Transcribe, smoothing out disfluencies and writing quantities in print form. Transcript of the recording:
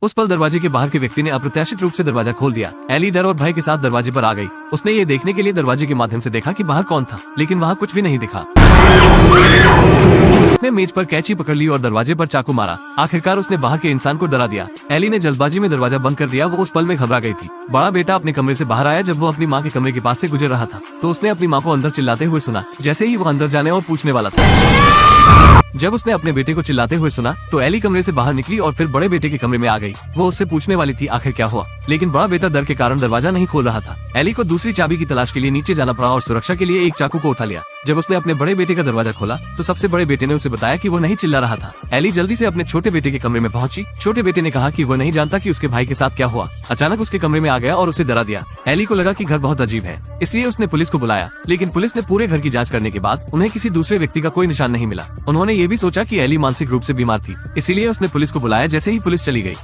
उस पल दरवाजे के बाहर के व्यक्ति ने अप्रत्याशित रूप से दरवाजा खोल दिया। एली डर और भय के साथ दरवाजे पर आ गई। उसने ये देखने के लिए दरवाजे के माध्यम से देखा कि बाहर कौन था, लेकिन वहाँ कुछ भी नहीं दिखा। उसने मेज पर कैंची पकड़ ली और दरवाजे पर चाकू मारा। आखिरकार उसने बाहर के इंसान को डरा दिया। एली ने जल्दबाजी में दरवाजा बंद कर दिया। वो उस पल में घबरा गई थी। बड़ा बेटा अपने कमरे से बाहर आया जब वो अपनी माँ के कमरे के पास से गुजर रहा था, तो उसने अपनी माँ को अंदर चिल्लाते हुए सुना। जैसे ही वो अंदर जाने और पूछने वाला था, जब उसने अपने बेटे को चिल्लाते हुए सुना, तो एली कमरे से बाहर निकली और फिर बड़े बेटे के कमरे में आ गई। वो उससे पूछने वाली थी आखिर क्या हुआ, लेकिन बड़ा बेटा डर के कारण दरवाजा नहीं खोल रहा था। एली को दूसरी चाबी की तलाश के लिए नीचे जाना पड़ा और सुरक्षा के लिए एक चाकू को उठा लिया। जब उसने अपने बड़े बेटे का दरवाजा खोला, तो सबसे बड़े बेटे ने उसे बताया कि वो नहीं चिल्ला रहा था। एली जल्दी से अपने छोटे बेटे के कमरे में पहुंची। छोटे बेटे ने कहा कि वो नहीं जानता कि उसके भाई के साथ क्या हुआ। अचानक उसके कमरे में आ गया और उसे डरा दिया। एली को लगा कि घर बहुत अजीब है, इसलिए उसने पुलिस को बुलाया, लेकिन पुलिस ने पूरे घर की जांच करने के बाद उन्हें किसी दूसरे व्यक्ति का कोई निशान नहीं मिला। उन्होंने ये भी सोचा कि एली मानसिक रूप से बीमार थी, इसीलिए उसने पुलिस को बुलाया। जैसे ही पुलिस चली गई,